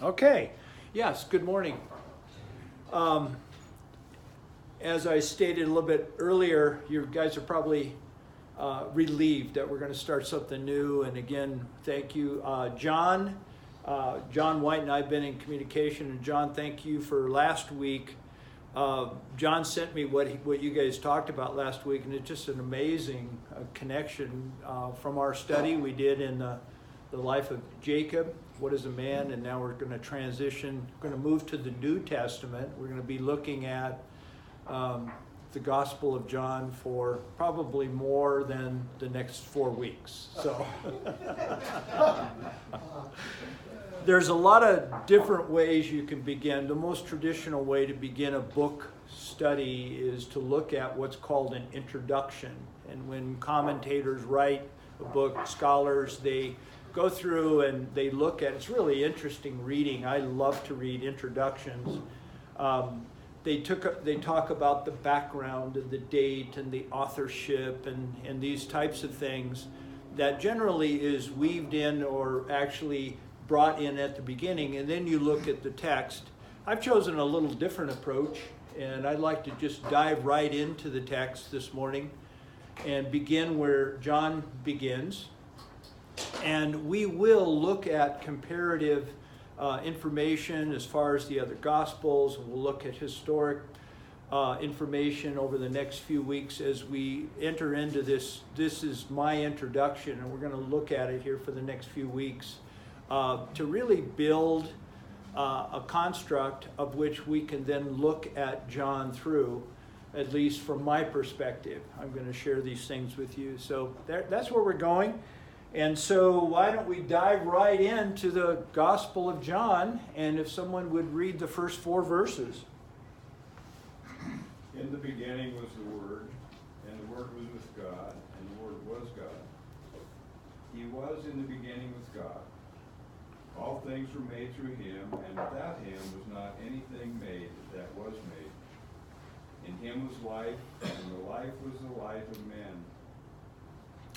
Okay, yes, good morning. As I stated a little bit earlier, you guys are probably relieved that we're going to start something new. And again, thank you. John White and I have been in communication. And John, thank you for last week. John sent me what you guys talked about last week, and it's just an amazing connection from our study we did in the life of Jacob. What is a man? And now we're going to transition, going to move to the New Testament. We're going to be looking at the Gospel of John for probably more than the next 4 weeks. So there's a lot of different ways you can begin. The most traditional way to begin a book study is to look at what's called an introduction. And when commentators write a book, scholars, they go through and they look at, it's really interesting reading. I love to read introductions. They talk about the background and the date and the authorship and these types of things that generally is weaved in or actually brought in at the beginning, and then you look at the text. I've chosen a little different approach, and I'd like to just dive right into the text this morning and begin where John begins. And we will look at comparative information as far as the other Gospels. We'll look at historic information over the next few weeks as we enter into this. This is my introduction, and we're going to look at it here for the next few weeks to really build a construct of which we can then look at John through, at least from my perspective. I'm going to share these things with you. So that's where we're going. And so why don't we dive right into the Gospel of John, and if someone would read the first 4 verses. In the beginning was the Word, and the Word was with God, and the Word was God. He was in the beginning with God. All things were made through him, and without him was not anything made that was made. In him was life, and the life was the light of men.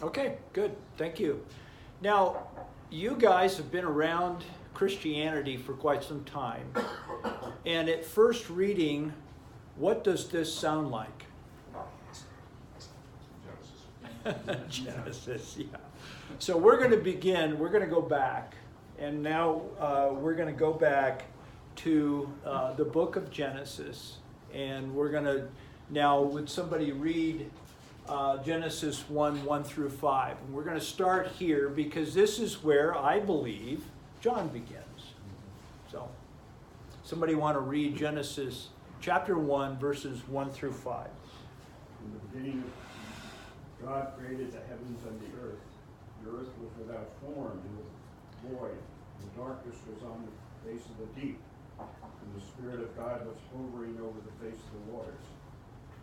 Okay, good. Thank you. Now, you guys have been around Christianity for quite some time. And at first reading, what does this sound like? Genesis, yeah. So we're going to begin, we're going to go back. And now we're going to go back to the book of Genesis. And we're going to, now would somebody read Genesis 1 through 5. And we're going to start here because this is where I believe John begins. So, somebody want to read Genesis chapter 1, verses 1 through 5. In the beginning, God created the heavens and the earth. The earth was without form and was void. The darkness was on the face of the deep. And the Spirit of God was hovering over the face of the waters.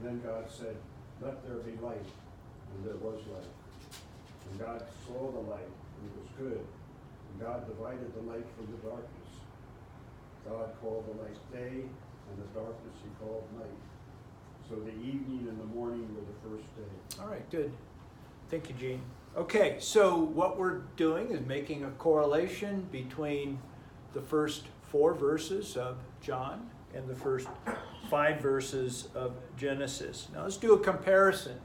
Then God said, "Let there be light," and there was light. And God saw the light, and it was good. And God divided the light from the darkness. God called the light day, and the darkness he called night. So the evening and the morning were the first day. All right, good. Thank you, Gene. Okay, so what we're doing is making a correlation between the first 4 verses of John and the first 5 verses of Genesis. Now let's do a comparison.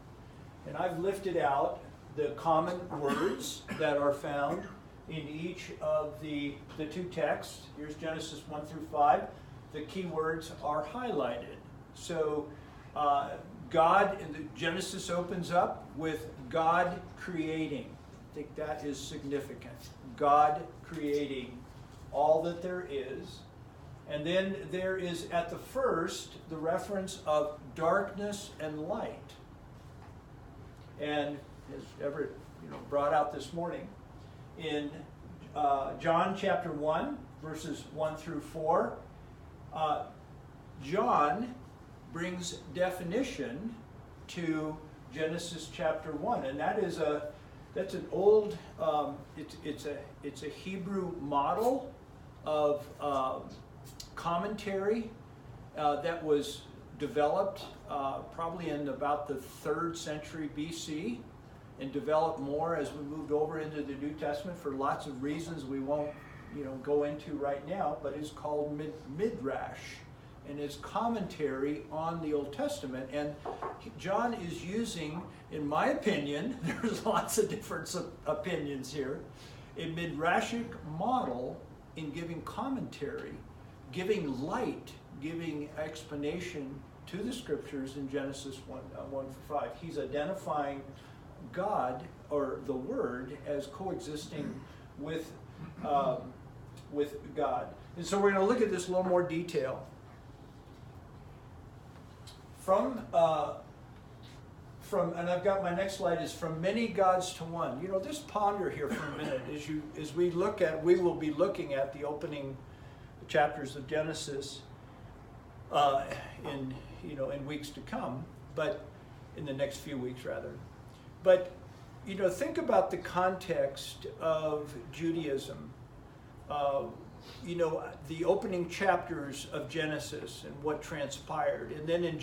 And I've lifted out the common words that are found in each of the 2 texts. Here's Genesis 1 through 5. The key words are highlighted. So Genesis opens up with God creating. I think that is significant. God creating all that there is. And then there is at the first the reference of darkness and light. And as Everett brought out this morning, in John chapter 1, verses 1 through 4, John brings definition to Genesis chapter 1, and that's an old it's a Hebrew model of commentary that was developed probably in about the 3rd century BC and developed more as we moved over into the New Testament for lots of reasons we won't go into right now, but it's called Midrash, and it's commentary on the Old Testament. And John is using, in my opinion, there's lots of different opinions here, a midrashic model in giving commentary, giving light, giving explanation to the scriptures in Genesis 1-5. He's identifying God, or the Word, as coexisting with God. And so we're going to look at this in a little more detail. From and I've got my next slide is from many gods to one. Just ponder here for a minute as we will be looking at the opening chapters of Genesis in weeks to come, but in the next few weeks rather. But think about the context of Judaism. The opening chapters of Genesis and what transpired, and then in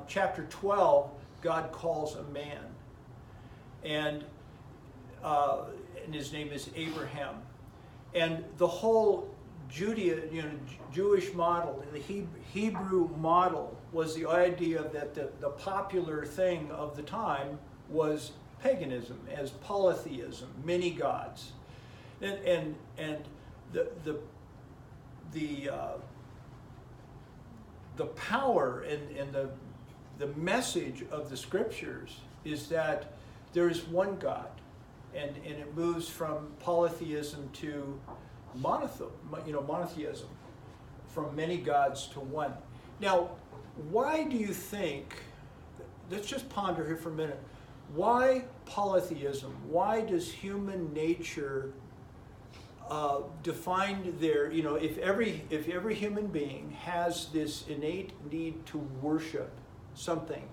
chapter 12, God calls a man, and his name is Abraham, and the whole Jewish model, the Hebrew model, was the idea that the popular thing of the time was paganism, as polytheism, many gods, and the power and the message of the scriptures is that there is one God, and it moves from polytheism to monotheism, from many gods to one. Now, why do you think? Let's just ponder here for a minute. Why polytheism? Why does human nature define their, if every human being has this innate need to worship something,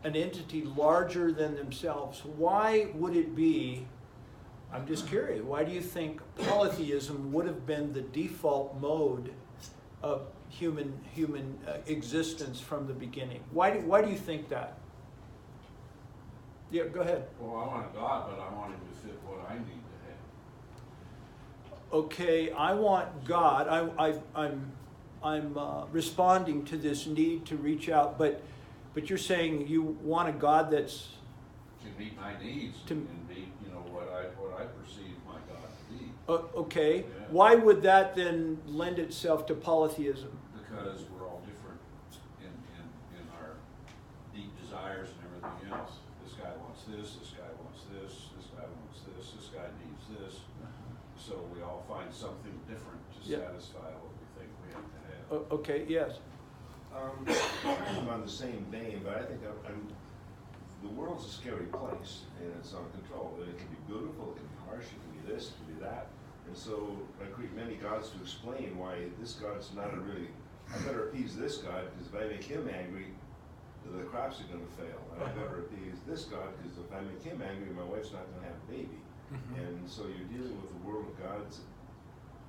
an entity larger than themselves, why would it be, I'm just curious, why do you think polytheism would have been the default mode of human existence from the beginning? Why do you think that? Yeah, go ahead. Well, I want a God, but I want him to fit what I need to have. Okay, I want God. I'm responding to this need to reach out, but you're saying you want a God that's To meet my needs and meet, what I perceive my God to be. Okay. Yeah. Why would that then lend itself to polytheism? Because we're all different in our deep desires and everything else. This guy wants this guy wants this guy wants this guy needs this. So we all find something different to satisfy what we think we have to have. Okay, yes. I'm on the same vein, but I think the world's a scary place, and it's uncontrolled. It can be beautiful, it can be harsh, it can be this, it can be that. And so I create many gods to explain why this God's not a really, I better appease this God, because if I make him angry, the crops are going to fail. And I better appease this God, because if I make him angry, my wife's not going to have a baby. And so you're dealing with a world of gods,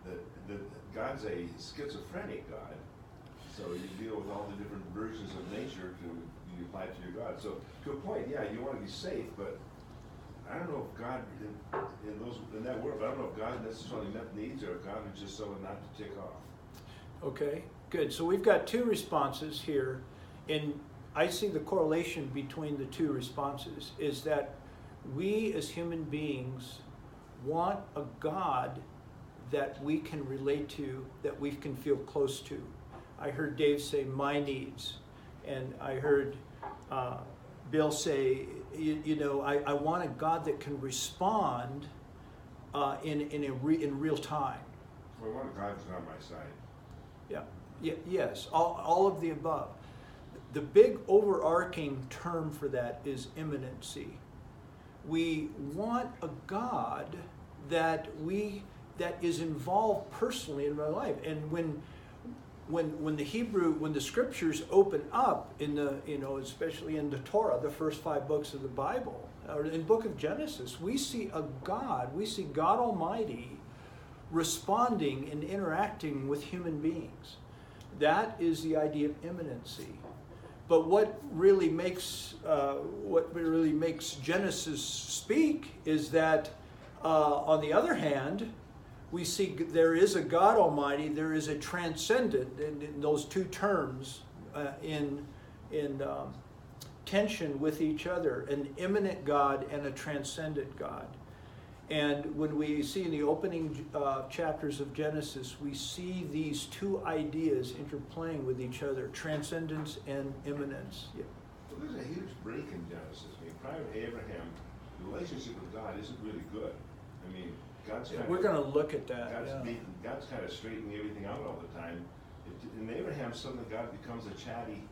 that God's a schizophrenic God. So you deal with all the different versions of nature you apply to your God. So to a point, yeah, you want to be safe, but I don't know if God in that world, I don't know if God necessarily met needs, or if God was just someone not to tick off. Okay, good. So we've got two responses here, and I see the correlation between the two responses is that we as human beings want a God that we can relate to, that we can feel close to. I heard Dave say my needs, and I heard Bill say, I want a God that can respond in real time. Well, I want a God who's on my side. Yes, all of the above. The big overarching term for that is immanency. We want a God that is involved personally in my life, and when the scriptures open up in the, especially in the Torah, the first 5 books of the Bible, or in the book of Genesis, we see God Almighty responding and interacting with human beings. That is the idea of immanency. But what really makes Genesis speak is that, on the other hand, we see there is a God Almighty, there is a transcendent, and those two terms in tension with each other, an immanent God and a transcendent God. And when we see in the opening chapters of Genesis, we see these two ideas interplaying with each other, transcendence and immanence. Yeah. Well, there's a huge break in Genesis. I mean, prior to Abraham, the relationship with God isn't really good. I mean, God's kind We're of, going to look at that. God's kind of straightening everything out all the time. In Abraham, suddenly God becomes a chatty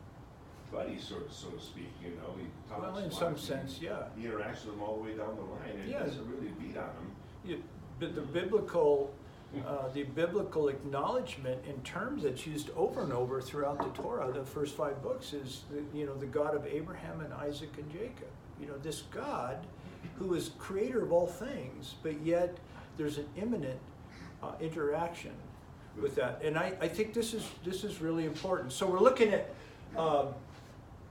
buddy, so to speak. You know, he talks. Well, in lots, some he- sense, yeah. He interacts with him all the way down the line, and Yeah. he doesn't really beat on him. But the biblical acknowledgement in terms that's used over and over throughout the Torah, the first 5 books, is the God of Abraham and Isaac and Jacob. This God who is creator of all things, but yet there's an imminent interaction with that. And I think this is really important. So we're looking at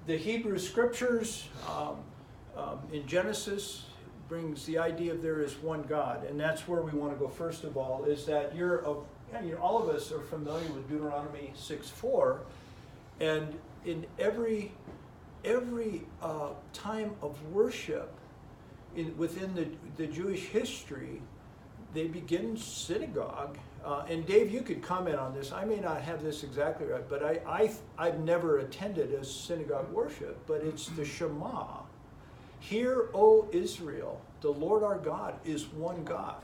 the Hebrew scriptures in Genesis brings the idea of there is one God, and that's where we want to go first of all, is that all of us are familiar with Deuteronomy 6:4, and in every time of worship within the Jewish history, they begin synagogue. And Dave, you could comment on this. I may not have this exactly right, but I've never attended a synagogue worship, but it's the Shema. Hear, O Israel, the Lord our God is one God.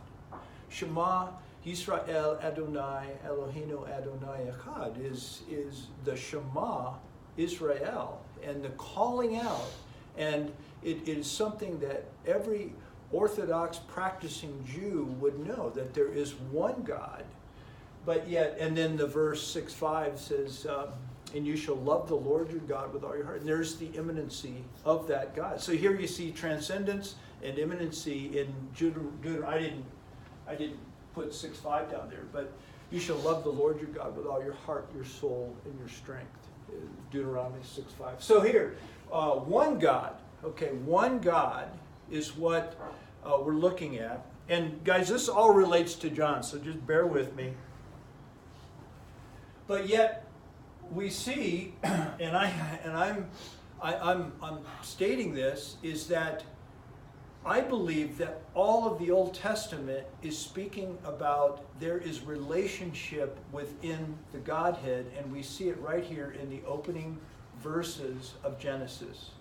Shema Yisrael Adonai Eloheinu Adonai Echad is the Shema Israel, and the calling out. And it is something that every Orthodox practicing Jew would know, that there is one God, but yet, and then the verse 6:5 says, and you shall love the Lord your God with all your heart. And there's the immanency of that God. So here you see transcendence and immanency in Deuteronomy. I didn't put 6:5 down there, but you shall love the Lord your God with all your heart, your soul, and your strength. Deuteronomy 6:5. So here, one God. Okay, one God is what we're looking at. And guys, this all relates to John, so just bear with me. But yet, we see, and I'm stating this, is that I believe that all of the Old Testament is speaking about there is relationship within the Godhead, and we see it right here in the opening verses of Genesis.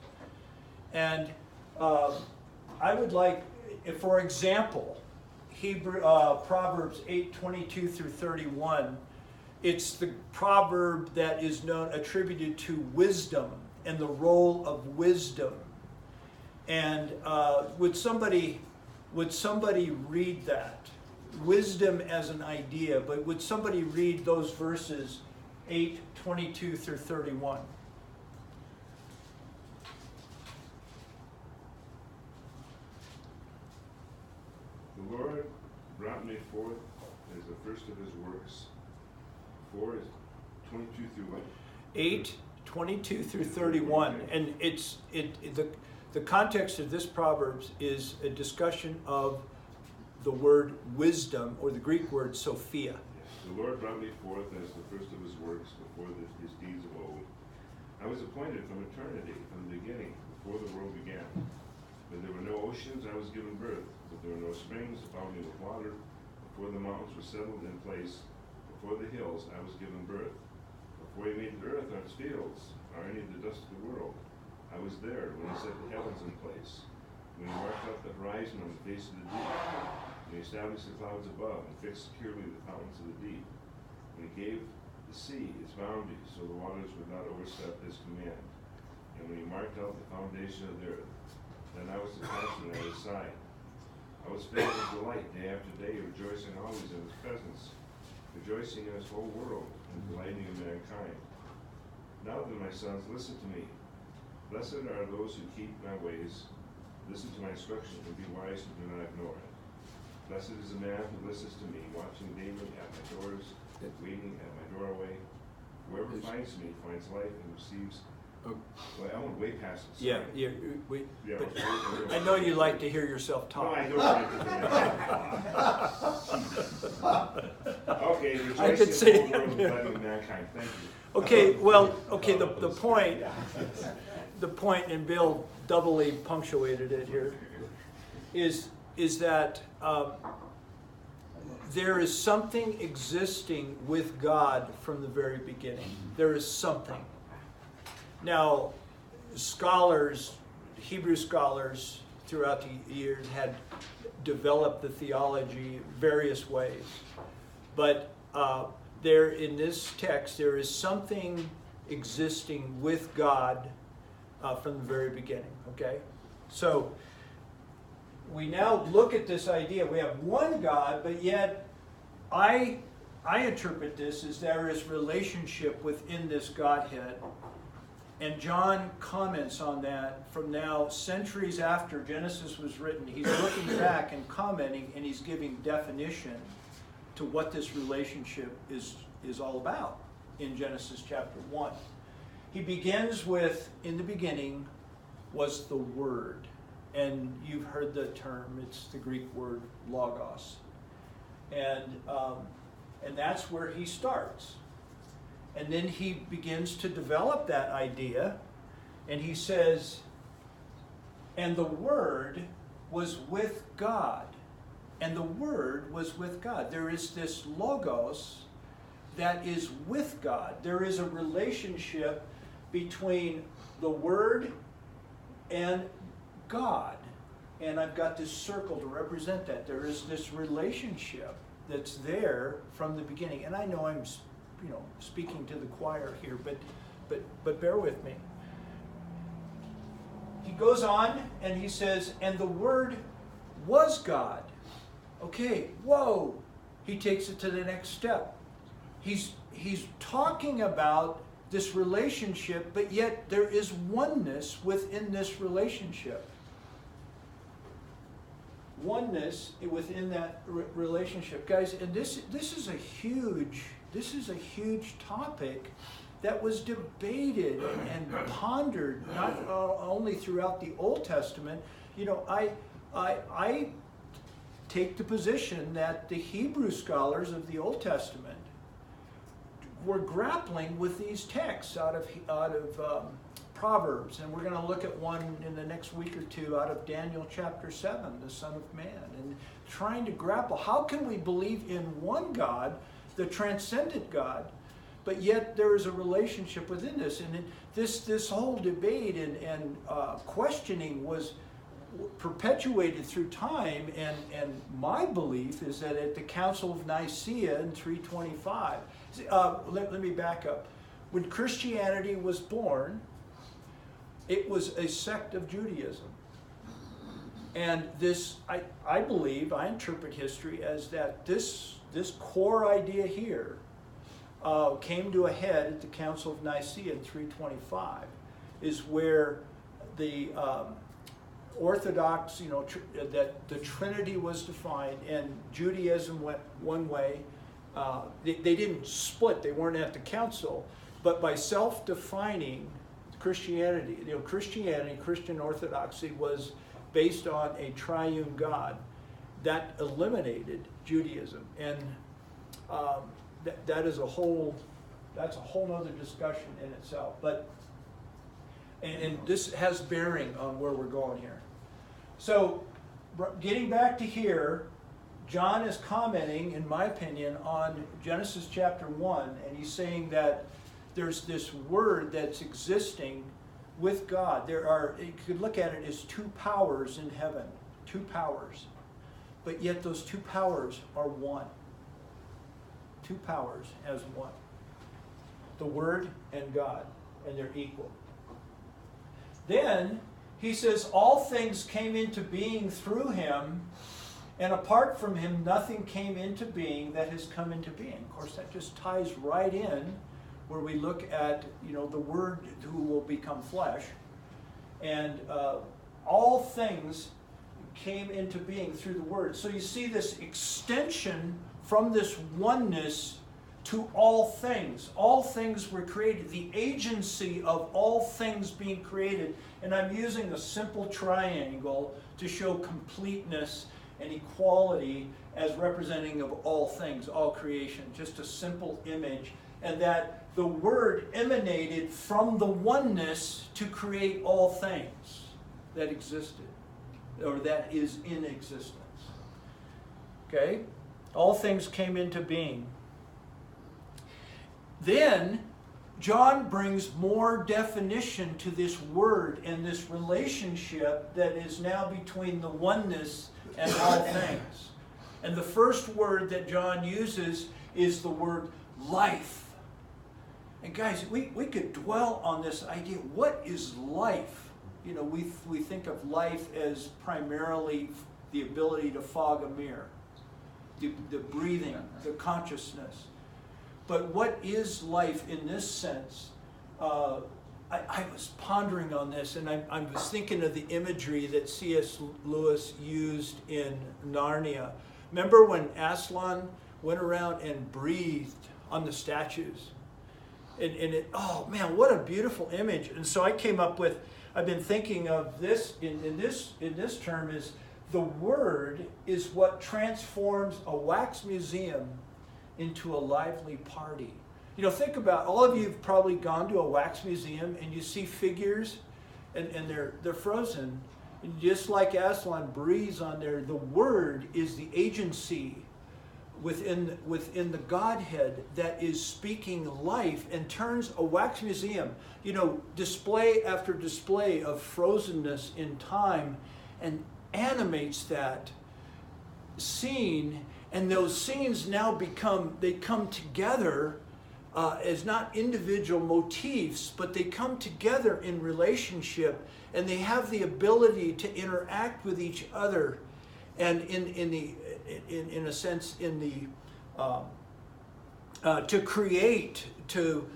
And I would like, for example, Proverbs 8:22 through 31. It's the proverb that is attributed to wisdom and the role of wisdom. And would somebody read that? Wisdom as an idea, but would somebody read those verses 8:22 through 31? The Lord brought me forth as the first of his works. 4 is 22 through what? 8:22 through 31, and the context of this Proverbs is a discussion of the word wisdom, or the Greek word Sophia. The Lord brought me forth as the first of his works before his deeds of old. I was appointed from eternity, from the beginning, before the world began. When there were no oceans, I was given birth. But there were no springs abounding with water. Before the mountains were settled in place, before the hills, I was given birth. Before he made the earth or its fields, or any of the dust of the world, I was there when he set the heavens in place. When he marked out the horizon on the face of the deep. When he established the clouds above and fixed securely the fountains of the deep. When he gave the sea its boundaries, so the waters would not overstep his command. And when he marked out the foundation of the earth, then I was the counselor at his side. I was filled with delight day after day, rejoicing always in his presence, rejoicing in his whole world, and delighting in mankind. Now then, my sons, listen to me. Blessed are those who keep my ways, listen to my instruction, and be wise and do not ignore it. Blessed is the man who listens to me, watching daily at my doors, waiting at my doorway. Whoever finds me finds life and receives Oh, Well, I went way past it. yeah, sorry. Yeah, but it's- I know you like to hear yourself No, talk. I don't. Okay, I could rejoicing say in the whole world, that. gladdening mankind, thank you. Okay, well, okay, the point, and Bill doubly punctuated it here, is that there is something existing with God from the very beginning. There is something. Now, scholars, Hebrew scholars throughout the years had developed the theology various ways. But there in this text, there is something existing with God from the very beginning, okay? So we now look at this idea. We have one God, but yet I interpret this as there is relationship within this Godhead. And John comments on that from now centuries after Genesis was written. He's looking back and commenting, and he's giving definition to what this relationship is all about in Genesis chapter 1. He begins with, in the beginning was the Word. And you've heard the term, it's the Greek word logos. And that's where he starts. And then he begins to develop that idea, and he says, and the Word was with God. And the Word was with God. There is this logos that is with God. There is a relationship between the Word and God. And I've got this circle to represent that. There is this relationship that's there from the beginning. And I know I'm speaking to the choir here, but bear with me. He goes on and he says, and the Word was God. Okay, whoa. He takes it to the next step. He's talking about this relationship, but yet there is oneness within this relationship. Oneness within that relationship, guys. And this is a huge topic that was debated and pondered not only throughout the Old Testament. I take the position that the Hebrew scholars of the Old Testament were grappling with these texts out of Proverbs, and we're going to look at one in the next week or two out of Daniel chapter 7, the Son of Man, and trying to grapple, how can we believe in one God, the transcendent God, but yet there is a relationship within this, and this whole debate and questioning was perpetuated through time, and my belief is that at the Council of Nicaea in 325, let me back up. When Christianity was born, it was a sect of Judaism. And this, I believe, I interpret history as that this core idea here came to a head at the Council of Nicaea in 325, is where the Orthodox, that the Trinity was defined, and Judaism went one way. They didn't split, they weren't at the council, but by self-defining Christianity, Christian orthodoxy was based on a triune God. That eliminated Judaism, and that's a whole other discussion in itself. But and this has bearing on where we're going here. So, getting back to here, John is commenting, in my opinion, on Genesis chapter 1, and he's saying that there's this word that's existing with God. You could look at it as two powers in heaven, two powers, but yet those two powers are one. Two powers as one. The Word and God, and they're equal. Then he says, all things came into being through him, and apart from him, nothing came into being that has come into being. Of course, that just ties right in where we look at, the Word who will become flesh. And all things came into being through the Word. So you see this extension from this oneness to all things. All things were created. The agency of all things being created. And I'm using a simple triangle to show completeness and equality as representing of all things, all creation. Just a simple image. And that the Word emanated from the oneness to create all things that existed, or that is in existence. Okay? All things came into being. Then, John brings more definition to this word and this relationship that is now between the oneness and all things. And the first word that John uses is the word life. And guys, we could dwell on this idea. What is life? You know, we think of life as primarily the ability to fog a mirror, the breathing, the consciousness. But what is life in this sense? I was pondering on this, and I was thinking of the imagery that C.S. Lewis used in Narnia. Remember when Aslan went around and breathed on the statues? And it, oh man, what a beautiful image. And so I came up with, I've been thinking of this in this term is the Word is what transforms a wax museum into a lively party. You know, think about, all of you have probably gone to a wax museum and you see figures and they're frozen. And just like Aslan breathes on there, the Word is the agency within the Godhead that is speaking life and turns a wax museum, you know, display after display of frozenness in time, and animates that scene. And those scenes now come together as not individual motifs, but they come together in relationship, and they have the ability to interact with each other, and in a sense to create, to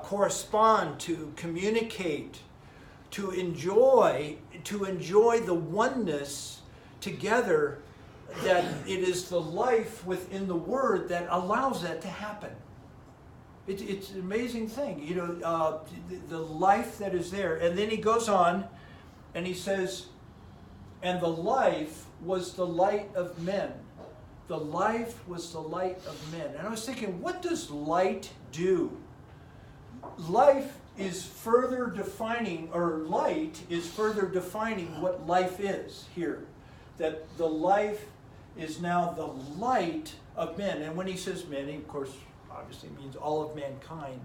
correspond, to communicate, to enjoy the oneness together. That it is the life within the Word that allows that to happen. It's an amazing thing, you know, the life that is there. And then he goes on and he says, and the life was the light of men. The life was the light of men. And I was thinking, what does light do? Life is further defining, or light is further defining what life is here. That the life is now the light of men. And when he says men, he of course obviously means all of mankind.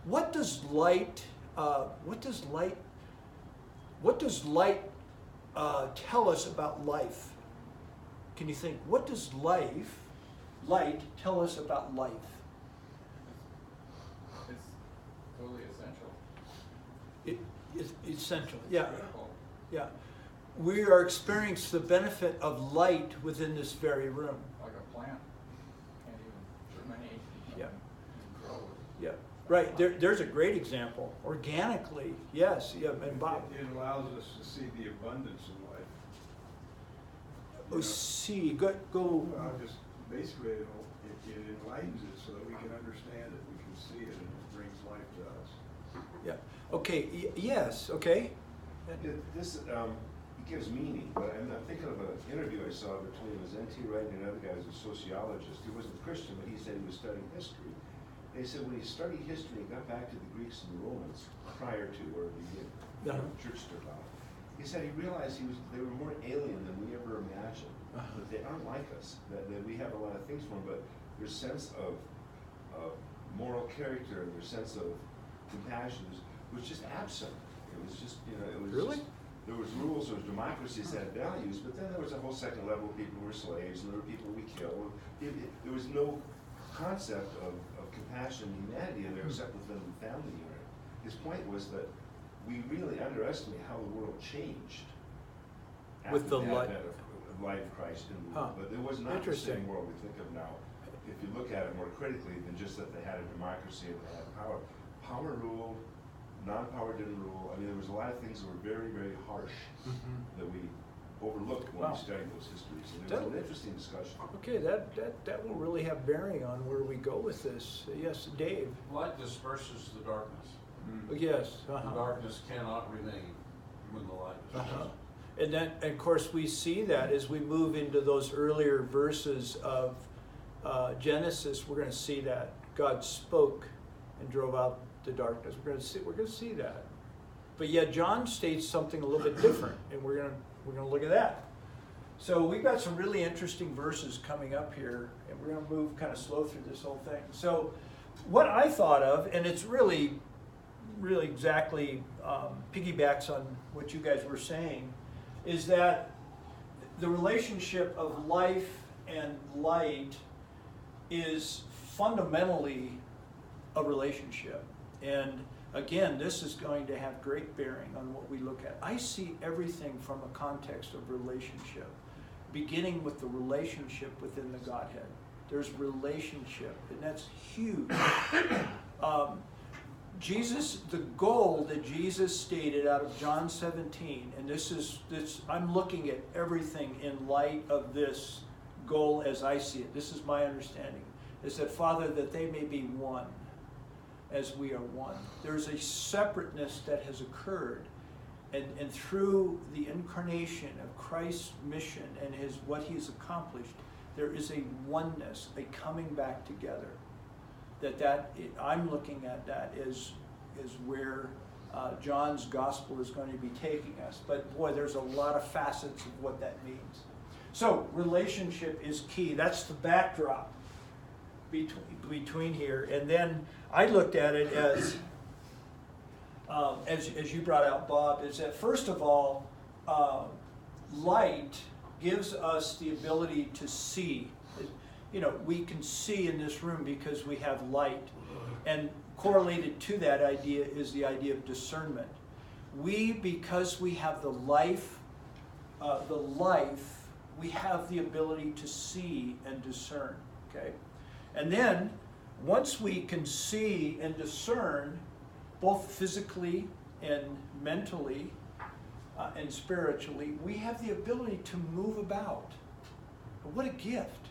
What does light tell us about life? Can you think, what does light tell us about life? It's totally essential. It's essential, yeah. Critical. Yeah. We are experiencing the benefit of light within this very room. Like a plant. Can't even germinate. Yeah. Grow. Yeah. Right. There's a great example. Organically, yes. Yeah. And Bob. It allows us to see the abundance in life. Oh, see. Go. Well, just basically it enlightens it so that we can understand it, we can see it, and it brings life to us. Yeah. Okay. Yes. Okay. It gives meaning, but I'm thinking of an interview I saw between N.T. Wright and another guy who's a sociologist. He wasn't Christian, but he said he was studying history. They said when he studied history, he got back to the Greeks and the Romans prior to where the church took off. He said he realized they were more alien than we ever imagined. That they aren't like us. That we have a lot of things for them, but their sense of moral character and their sense of compassion was just absent. It was just, you know, it was Really? just, there was rules, there was democracies that had values, but then there was a whole second level of people who were slaves, and there were people we killed. There was no concept of compassion and humanity in there except within the family unit. His point was that we really underestimate how the world changed after With the light advent of light of Christ in the world. Huh. But it was not the Interesting. same world we think of now, if you look at it more critically than just that they had a democracy and they had power. Power ruled, non-power didn't rule. I mean, there was a lot of things that were very, very harsh that we overlooked when Wow. we studied those histories, and it was an interesting discussion. Okay, that will really have bearing on where we go with this. Yes, Dave? Light disperses the darkness. Yes. The darkness cannot remain when the light disperses. And then, and of course, we see that as we move into those earlier verses of Genesis. We're going to see that God spoke and drove out the darkness. We're going to see that. But yet, John states something a little bit different, and we're going to look at that. So we've got some really interesting verses coming up here, and we're going to move kind of slow through this whole thing. So, what I thought of, and it's really exactly piggybacks on what you guys were saying, is that the relationship of life and light is fundamentally a relationship. And again, this is going to have great bearing on what we look at. I see everything from a context of relationship, beginning with the relationship within the Godhead. There's relationship, and that's huge. Jesus, the goal that Jesus stated out of John 17, and this I'm looking at everything in light of this goal as I see it. This is my understanding, is that, Father, that they may be one as we are one. There's a separateness that has occurred, and through the incarnation of Christ's mission and what he's accomplished, there is a oneness, a coming back together. I'm looking at that is where John's gospel is going to be taking us. But boy, there's a lot of facets of what that means. So relationship is key. That's the backdrop between here. And then I looked at it as you brought out, Bob, is that first of all, light gives us the ability to see. You know, we can see in this room because we have light. And correlated to that idea is the idea of discernment. Because we have the life, we have the ability to see and discern, okay? And then, once we can see and discern, both physically and mentally and spiritually, we have the ability to move about. What a gift.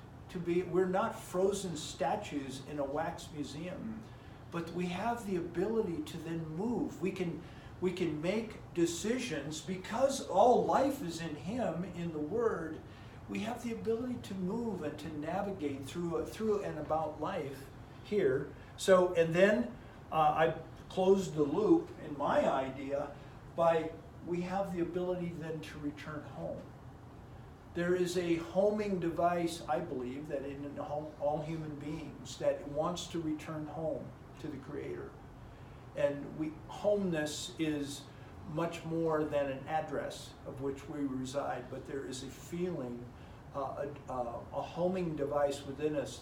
We're not frozen statues in a wax museum, but we have the ability to then move. We can make decisions because all life is in Him, in the Word. We have the ability to move and to navigate through and about life here. So, and then I closed the loop in my idea by we have the ability then to return home. There is a homing device, I believe, that in all human beings that wants to return home to the Creator. And homeness is much more than an address of which we reside, but there is a feeling, a homing device within us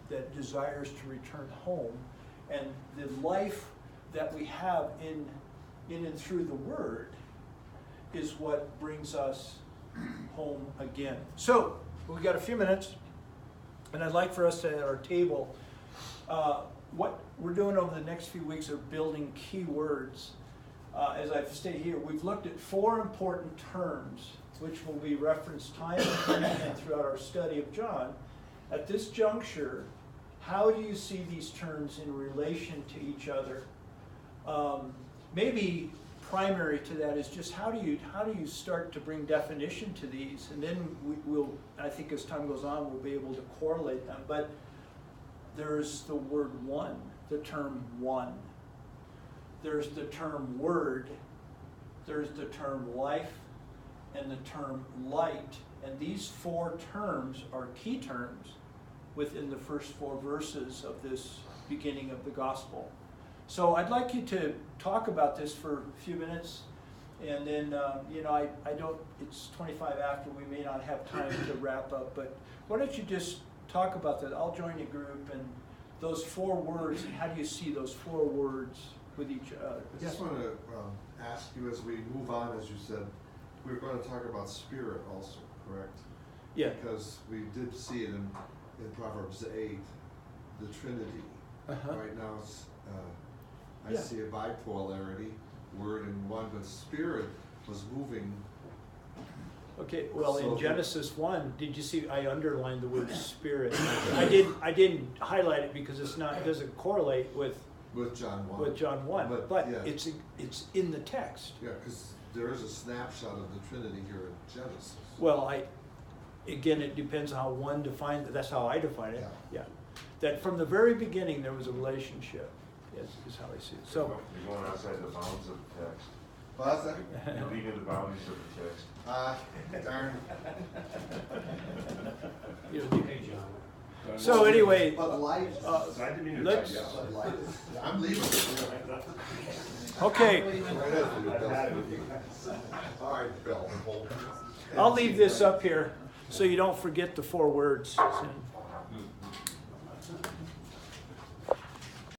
that desires to return home. And the life that we have in and through the Word is what brings us home again. So, we've got a few minutes, and I'd like for us to, at our table, what we're doing over the next few weeks are building key words. As I've stated here, we've looked at 4 important terms, which will be referenced time and again throughout our study of John. At this juncture, how do you see these terms in relation to each other? Maybe primary to that is just how do you start to bring definition to these, and then we'll, I think as time goes on, we'll be able to correlate them. But there's the word one, the term one. There's the term word. There's the term life and the term light. And these 4 terms are key terms within the first 4 verses of this beginning of the gospel. So I'd like you to talk about this for a few minutes, and then, I don't, it's 25 after, we may not have time to wrap up, but why don't you just talk about that? I'll join your group, and those 4 words, and how do you see those 4 words with each other? I just want to ask you, as we move on, as you said, we're going to talk about spirit also, correct? Yeah. Because we did see it in Proverbs 8, the Trinity. Uh-huh. Right now, it's, I Yeah. see a bipolarity, word in one, but spirit was moving Okay, well, So- in Genesis 1, did you see, I underlined the word spirit. I didn't highlight it because it doesn't correlate with John 1. with John 1, but yeah. it's in the text. Yeah, because there is a snapshot of the Trinity here in Genesis. Well, again, it depends on how one defines it. That's how I define it. Yeah. That from the very beginning, there was a relationship, is how I see it. So, You're going outside the bounds of the text. Well, that's that. You're leaving the boundaries of the text. Darn. you know, so anyway, But life, So I didn't mean to let's- cut you off. but life, I'm leaving. okay, Right after you, Bill. All right, Bill, hold. I'll leave this up here so you don't forget the 4 words.